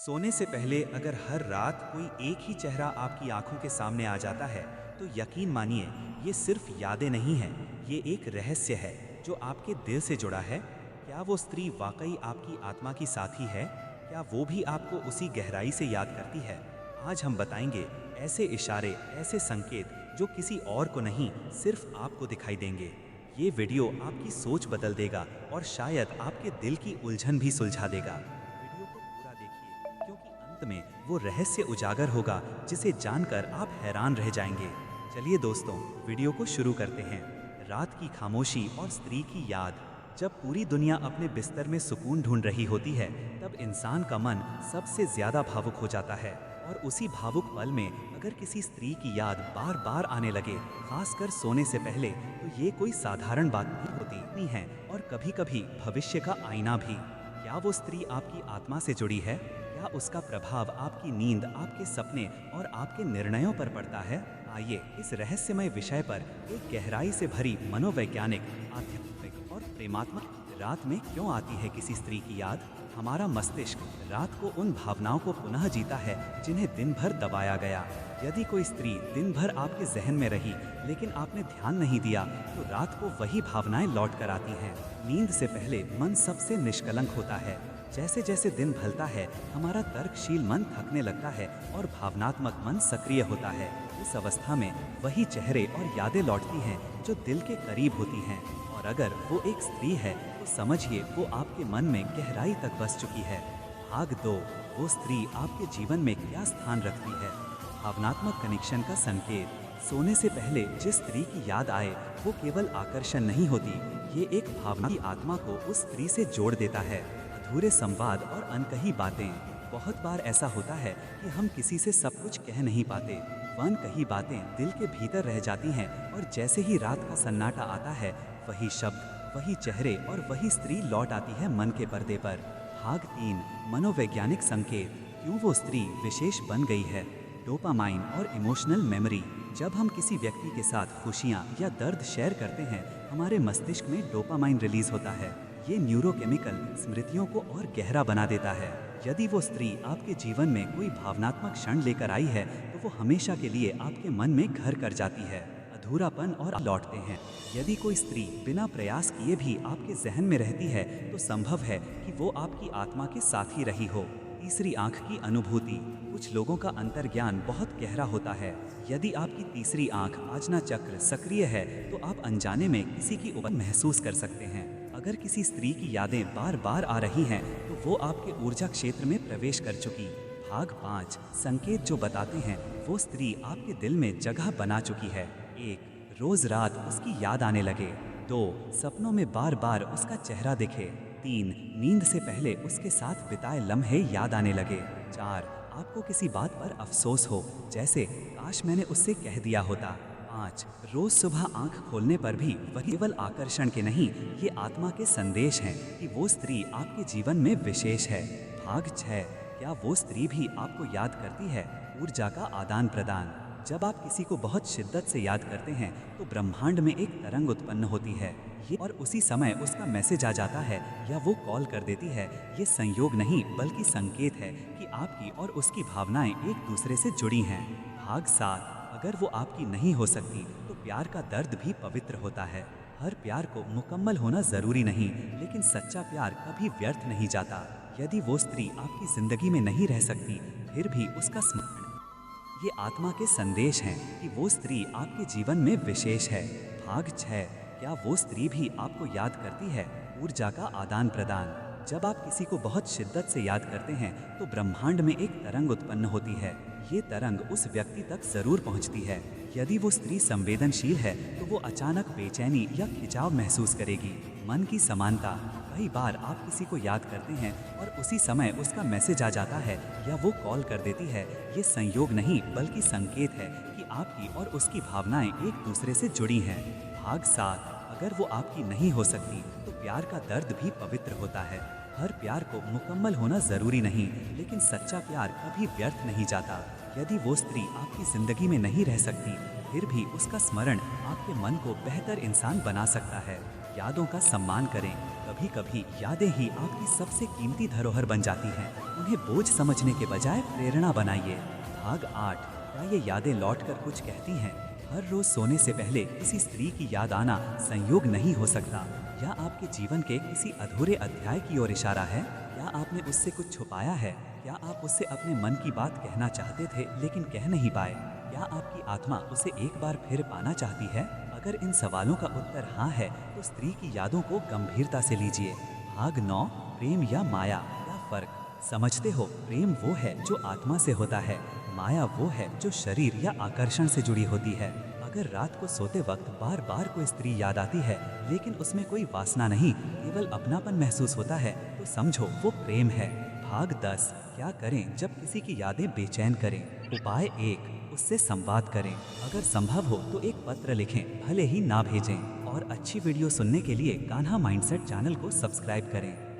सोने से पहले अगर हर रात कोई एक ही चेहरा आपकी आंखों के सामने आ जाता है, तो यकीन मानिए ये सिर्फ यादें नहीं हैं, ये एक रहस्य है जो आपके दिल से जुड़ा है। क्या वो स्त्री वाकई आपकी आत्मा की साथी है? क्या वो भी आपको उसी गहराई से याद करती है? आज हम बताएंगे ऐसे इशारे, ऐसे संकेत जो किसी और को नहीं, सिर्फ आपको दिखाई देंगे। ये वीडियो आपकी सोच बदल देगा और शायद आपके दिल की उलझन भी सुलझा देगा। वीडियो को पूरा देखिए, क्योंकि अंत में वो रहस्य उजागर होगा जिसे जानकर आप हैरान रह जाएंगे। चलिए दोस्तों, वीडियो को शुरू करते हैं। रात की खामोशी और स्त्री की याद। जब पूरी दुनिया अपने बिस्तर में सुकून ढूंढ रही होती है, तब इंसान का मन सबसे ज्यादा भावुक हो जाता है। और उसी भावुक पल में अगर किसी स्त्री की याद बार बार आने लगे, खासकर सोने से पहले, तो ये कोई साधारण बात नहीं होती है, और कभी कभी भविष्य का आईना भी। क्या वो स्त्री आपकी आत्मा से जुड़ी है? क्या उसका प्रभाव आपकी नींद, आपके सपने और आपके निर्णयों पर पड़ता है? आइए इस रहस्यमय विषय पर एक गहराई से भरी मनोवैज्ञानिक, आध्यात्मिक और प्रेमात्मक। रात में क्यों आती है किसी स्त्री की याद? हमारा मस्तिष्क रात को उन भावनाओं को पुनः जीता है जिन्हें दिन भर दबाया गया। यदि कोई स्त्री दिन भर आपके जहन में रही लेकिन आपने ध्यान नहीं दिया, तो रात को वही भावनाएं लौट कर आती हैं। नींद से पहले मन सबसे निष्कलंक होता है। जैसे जैसे दिन ढलता है, हमारा तर्कशील मन थकने लगता है और भावनात्मक मन सक्रिय होता है। इस अवस्था में वही चेहरे और यादें लौटती हैं जो दिल के करीब होती हैं। और अगर वो एक स्त्री है, तो समझिए वो आपके मन में गहराई तक बस चुकी है। भाग 2, वो स्त्री आपके जीवन में क्या स्थान रखती है? भावनात्मक कनेक्शन का संकेत। सोने से पहले जिस स्त्री की याद आए, वो केवल आकर्षण नहीं होती, ये एक भावना की आत्मा को उस स्त्री से जोड़ देता है। अधूरे संवाद और अनकही बातें। बहुत बार ऐसा होता है कि हम किसी से सब कुछ कह नहीं पाते। अनकही बातें दिल के भीतर रह जाती हैं, और जैसे ही रात का सन्नाटा आता है, वही शब्द, वही चेहरे और वही स्त्री लौट आती है मन के पर्दे पर। भाग 3, मनोवैज्ञानिक संकेत। क्यों वो स्त्री विशेष बन गई है? डोपामाइन और इमोशनल मेमोरी। जब हम किसी व्यक्ति के साथ खुशियाँ या दर्द शेयर करते हैं, हमारे मस्तिष्क में डोपामाइन रिलीज होता है। ये न्यूरोकेमिकल स्मृतियों को और गहरा बना देता है। यदि वो स्त्री आपके जीवन में कोई भावनात्मक क्षण लेकर आई है, तो वो हमेशा के लिए आपके मन में घर कर जाती है। अधूरापन और लौटते हैं। यदि कोई स्त्री बिना प्रयास किए भी आपके जहन में रहती है, तो संभव है कि वो आपकी आत्मा के साथ ही रही हो। तीसरी आंख की अनुभूति। कुछ लोगों का अंतर्ज्ञान बहुत गहरा होता है। यदि आपकी तीसरी आंख, आज्ञा चक्र, सक्रिय है, तो आप अनजाने में किसी की उपस्थिति महसूस कर सकते हैं। अगर किसी स्त्री की यादें बार बार आ रही हैं, तो वो आपके ऊर्जा क्षेत्र में प्रवेश कर चुकी। भाग 5, संकेत जो बताते हैं वो स्त्री आपके दिल में जगह बना चुकी है। 1, रोज रात उसकी याद आने लगे। 2, सपनों में बार बार उसका चेहरा दिखे। 3, नींद से पहले उसके साथ बिताए लम्हे याद आने लगे। 4, आपको किसी बात पर अफसोस हो, जैसे काश मैंने उससे कह दिया होता। 5, रोज सुबह आंख खोलने पर भी वही केवल आकर्षण के नहीं, ये आत्मा के संदेश हैं कि वो स्त्री आपके जीवन में विशेष है। भाग 6, क्या वो स्त्री भी आपको याद करती है? ऊर्जा का आदान प्रदान। जब आप किसी को बहुत शिद्दत से याद करते हैं, तो ब्रह्मांड में एक तरंग उत्पन्न होती है, और उसी समय उसका मैसेज आ जाता है या वो कॉल कर देती है। ये संयोग नहीं, बल्कि संकेत है कि आपकी और उसकी भावनाएं एक दूसरे से जुड़ी हैं। भाग 7, अगर वो आपकी नहीं हो सकती, तो प्यार का दर्द भी पवित्र होता है। हर प्यार को मुकम्मल होना जरूरी नहीं, लेकिन सच्चा प्यार कभी व्यर्थ नहीं जाता। यदि वो स्त्री आपकी जिंदगी में नहीं रह सकती, फिर भी उसका स्मरण, ये आत्मा के संदेश हैं कि वो स्त्री आपके जीवन में विशेष है। भाग 6, क्या वो स्त्री भी आपको याद करती है? ऊर्जा का आदान प्रदान। जब आप किसी को बहुत शिद्दत से याद करते हैं, तो ब्रह्मांड में एक तरंग उत्पन्न होती है। ये तरंग उस व्यक्ति तक जरूर पहुंचती है। यदि वो स्त्री संवेदनशील है, तो वो अचानक बेचैनी या खिंचाव महसूस करेगी। मन की समानता। कई बार आप किसी को याद करते हैं और उसी समय उसका मैसेज आ जाता है या वो कॉल कर देती है। ये संयोग नहीं, बल्कि संकेत है कि आपकी और उसकी भावनाएं एक दूसरे से जुड़ी हैं। भाग 7, अगर वो आपकी नहीं हो सकती, तो प्यार का दर्द भी पवित्र होता है। हर प्यार को मुकम्मल होना जरूरी नहीं, लेकिन सच्चा प्यार कभी व्यर्थ नहीं जाता। यदि वो स्त्री आपकी जिंदगी में नहीं रह सकती, फिर भी उसका स्मरण आपके मन को बेहतर इंसान बना सकता है। यादों का सम्मान करें। कभी कभी कभी यादें ही आपकी सबसे कीमती धरोहर बन जाती हैं। उन्हें बोझ समझने के बजाय प्रेरणा बनाइए। भाग 8। क्या ये यादें लौटकर कुछ कहती हैं? हर रोज सोने से पहले किसी स्त्री की याद आना संयोग नहीं हो सकता। या आपके जीवन के किसी अधूरे अध्याय की ओर इशारा है? या आपने उससे कुछ छुपाया है? क्या आप उससे अपने मन की बात कहना चाहते थे लेकिन कह नहीं पाए? क्या आपकी आत्मा उसे एक बार फिर पाना चाहती है? अगर इन सवालों का उत्तर हाँ है तो स्त्री की यादों को गंभीरता से लीजिए। भाग 9। प्रेम या माया, क्या फर्क? समझते हो, प्रेम वो है जो आत्मा से होता है, माया वो है जो शरीर या आकर्षण से जुड़ी होती है। अगर रात को सोते वक्त बार बार कोई स्त्री याद आती है लेकिन उसमें कोई वासना नहीं, केवल अपनापन महसूस होता है, तो समझो वो प्रेम है। भाग 10। क्या करें जब किसी की यादें बेचैन करें? उपाय 1। उससे संवाद करें। अगर संभव हो तो एक पत्र लिखें, भले ही ना भेजें। और अच्छी वीडियो सुनने के लिए कान्हा माइंडसेट चैनल को सब्सक्राइब करें।